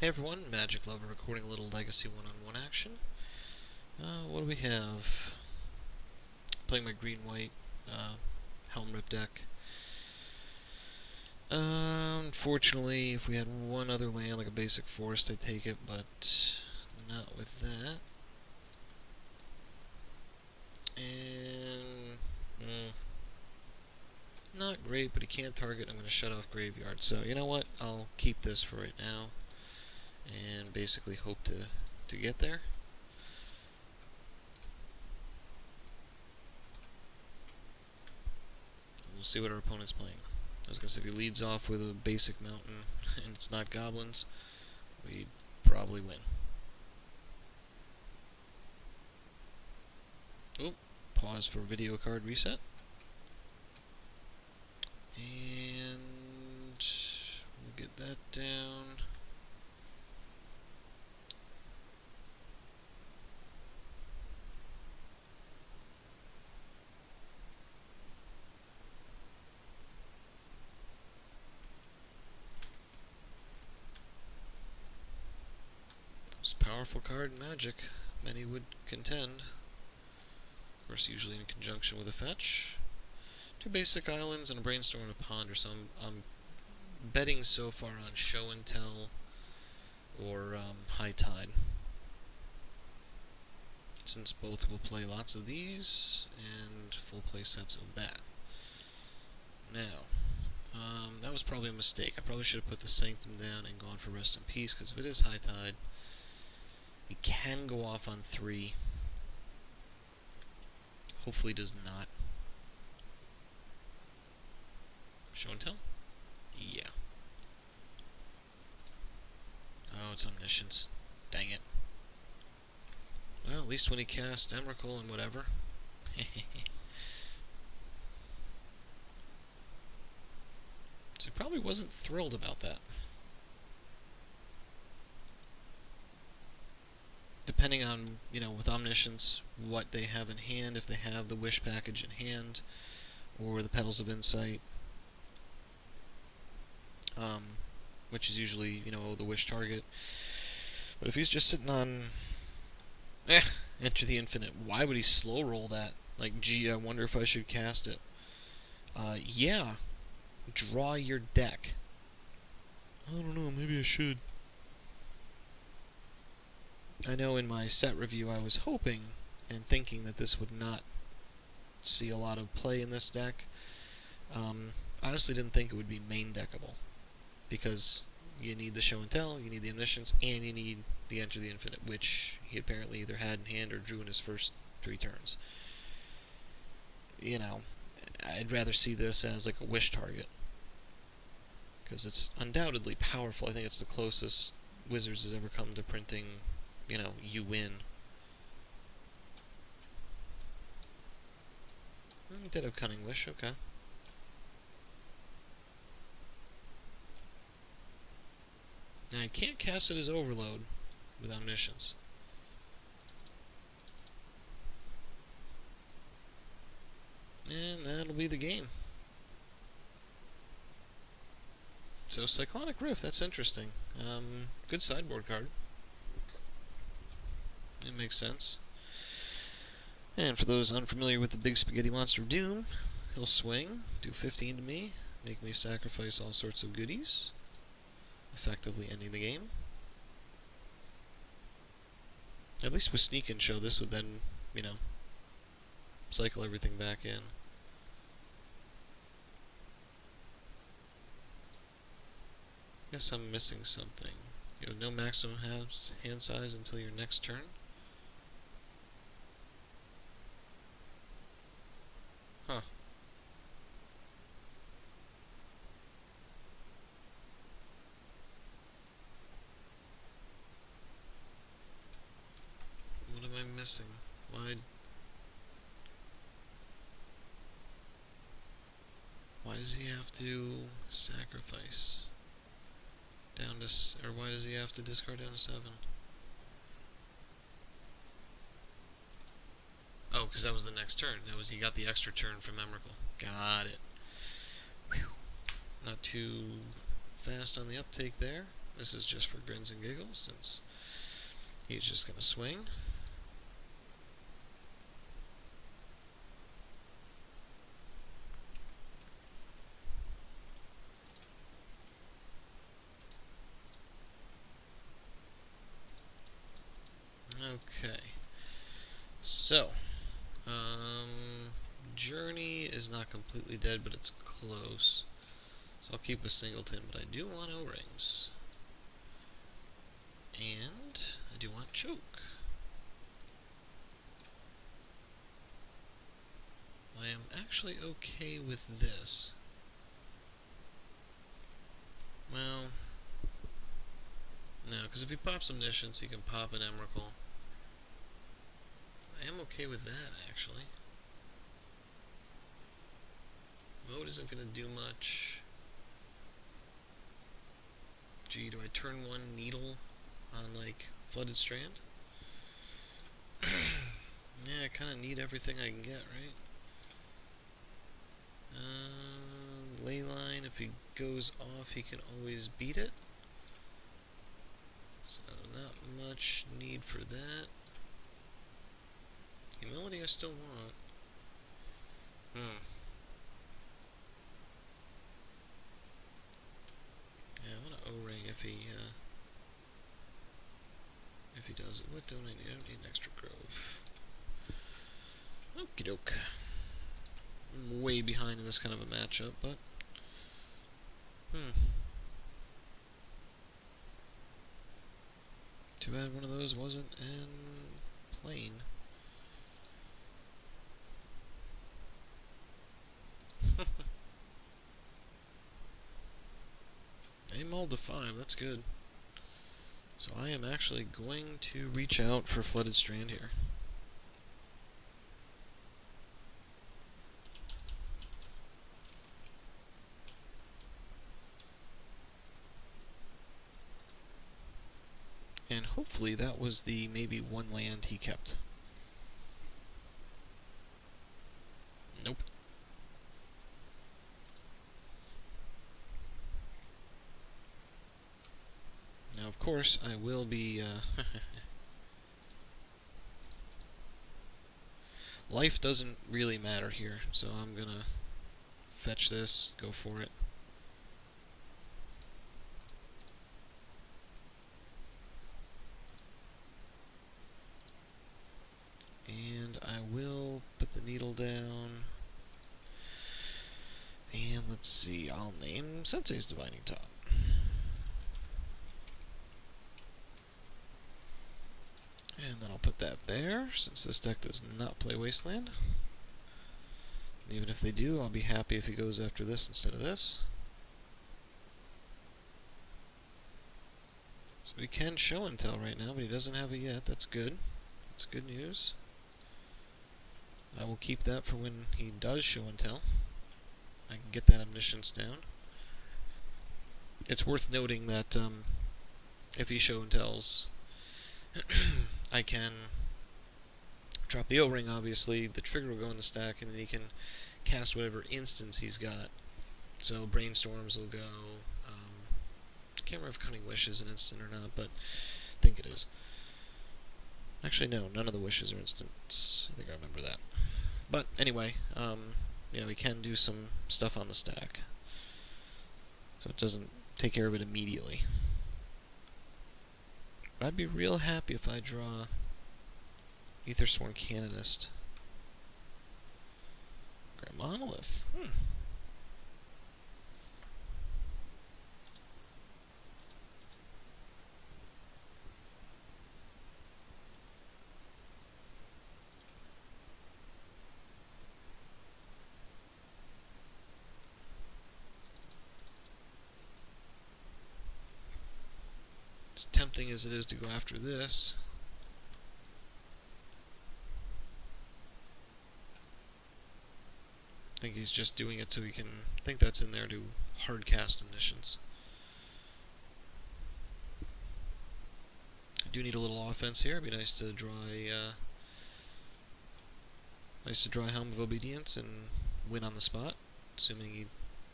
Hey everyone, Magic Lover recording a little Legacy one-on-one action. What do we have? Playing my green-white Helm Rip deck. Unfortunately, if we had one other land, like a basic forest, I'd take it, but not with that. And not great, but he can't target. I'm going to shut off Graveyard. So you know what? I'll keep this for right now, and basically hope to get there. We'll see what our opponent's playing. I was going to say, if he leads off with a basic mountain and it's not goblins, we'd probably win. Oop, pause for video card reset. And we'll get that down. Most powerful card in Magic, many would contend. Of course, usually in conjunction with a fetch. 2 basic islands and a brainstorm and a pond or some. I'm betting so far on Show and Tell or High Tide, since both will play lots of these and full play sets of that. Now, that was probably a mistake. I probably should have put the Sanctum down and gone for Rest in Peace, because if it is High Tide, he can go off on 3. Hopefully does not. Show and Tell? Yeah. Oh, it's Omniscience. Dang it. Well, at least when he cast Emrakul and whatever. So he probably wasn't thrilled about that. Depending on, with Omniscience, what they have in hand, if they have the Wish package in hand, or the Petals of Insight, which is usually, the Wish target. But if he's just sitting on, Enter the Infinite, why would he slow roll that? Like, gee, I wonder if I should cast it. Yeah, draw your deck. I don't know, maybe I should. I know in my set review I was hoping and thinking that this would not see a lot of play in this deck. Honestly didn't think it would be main deckable, because you need the Show and Tell, you need the Omniscience, and you need the Enter the Infinite, which he apparently either had in hand or drew in his first 3 turns. I'd rather see this as like a Wish target, because it's undoubtedly powerful. I think it's the closest Wizards has ever come to printing, you win. Did have Cunning Wish, okay. Now I can't cast it as Overload with Omniscience. And that'll be the game. So Cyclonic Rift, that's interesting. Good sideboard card. It makes sense. And for those unfamiliar with the big spaghetti monster Doom, he'll swing, do 15 to me, make me sacrifice all sorts of goodies, effectively ending the game. At least with Sneak and Show, this would then, cycle everything back in. Guess I'm missing something. You have no maximum hand size until your next turn. Huh. What am I missing? Why does he have to sacrifice down to, or why does he have to discard down to 7? Oh, because that was the next turn. He got the extra turn from Emrakul. Got it. Whew. Not too fast on the uptake there. This is just for grins and giggles, since he's just going to swing. Okay. So, Journey is not completely dead, but it's close. So I'll keep a singleton, but I do want O-rings. And I do want choke. I am actually okay with this. Well, no, because if he pops Omniscience, he can pop an Emrakul. I am okay with that, actually. Mode isn't going to do much. Gee, do I turn one Needle on, like, Flooded Strand? Yeah, I kind of need everything I can get, right? Leyline, if he goes off, he can always beat it. So, not much need for that. Humility I still want. Yeah, I want an O-ring if he does it. What don't I need? I don't need an extra grove. Okie doke. I'm way behind in this kind of a matchup, but too bad one of those wasn't in plane. They mulled to 5, that's good. So I am actually going to reach out for Flooded Strand here. And hopefully that was the maybe one land he kept. Nope. Now, of course, I will be... Life doesn't really matter here, so I'm gonna fetch this, go for it. And I will put the needle down. And let's see, I'll name Sensei's Divining Top. And then I'll put that there, since this deck does not play Wasteland. And even if they do, I'll be happy if he goes after this instead of this. So he can show and tell right now, but he doesn't have it yet. That's good. That's good news. I will keep that for when he does show and tell. I can get that Omniscience down. It's worth noting that if he show and tells, I can drop the O-ring, obviously, the trigger will go in the stack, and then he can cast whatever instance he's got. So Brainstorms will go, I can't remember if Cunning Wish is an instant or not, but I think it is. Actually, no, none of the wishes are instants. I think I remember that. But anyway, you know, we can do some stuff on the stack, so it doesn't take care of it immediately. But I'd be real happy if I draw Aethersworn Canonist. Grand Monolith. As tempting as it is to go after this, I think he's just doing it so he can, I think that's in there to hard cast Omniscience. I do need a little offense here. It'd be nice to draw a Helm of Obedience and win on the spot, assuming he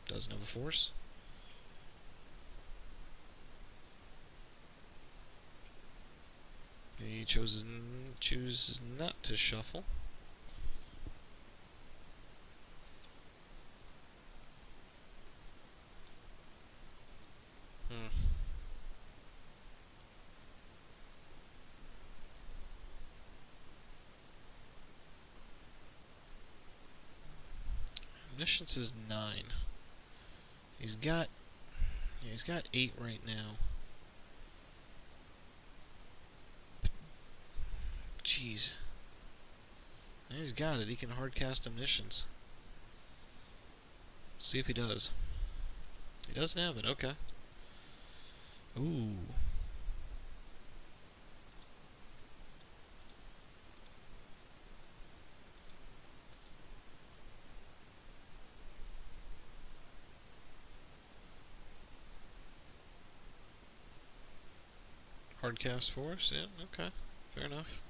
doesn't have a force. He chooses not to shuffle. Omniscience is 9. He's got 8 right now. Jeez. He's got it. He can hardcast Omniscience. See if he does. He doesn't have it. Okay. Ooh. Hardcast force? Yeah, okay. Fair enough.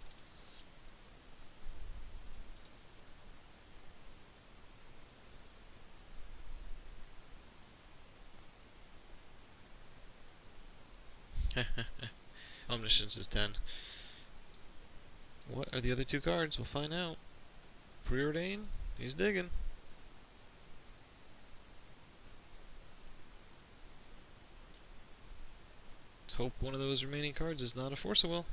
Omniscience is 10. What are the other 2 cards? We'll find out. Preordain? He's digging. Let's hope one of those remaining cards is not a Force of Will.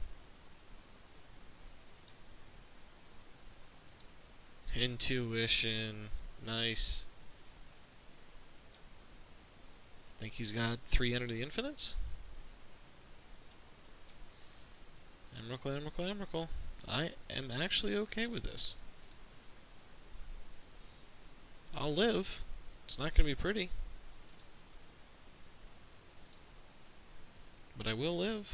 Intuition. Nice. Think he's got 3 Enter the Infinites? Emrakul. I am actually okay with this. I'll live. It's not going to be pretty. But I will live.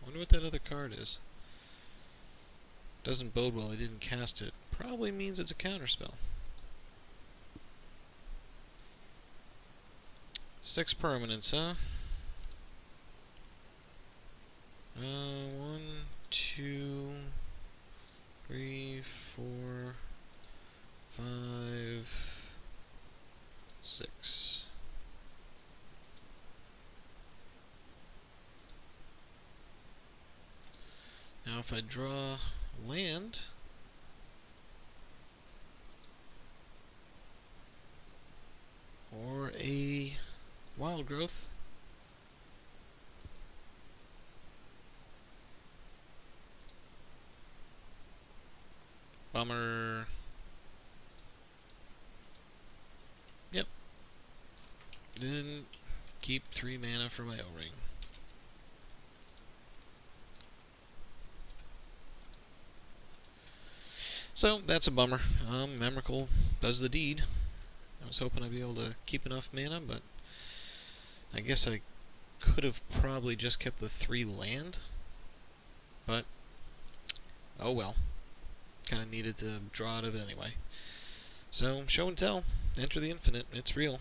I wonder what that other card is. Doesn't bode well I didn't cast it. Probably means it's a counterspell. 6 permanents, huh? 1, 2, 3, 4, 5, 6. Now if I draw land, or a wild growth, bummer. Yep. Didn't keep 3 mana for my O-ring. So that's a bummer. Emrakul does the deed. I was hoping I'd be able to keep enough mana, but I guess I could have probably just kept the 3 land. But oh well. Kind of needed to draw out of it anyway. So show and tell. Enter the Infinite. It's real.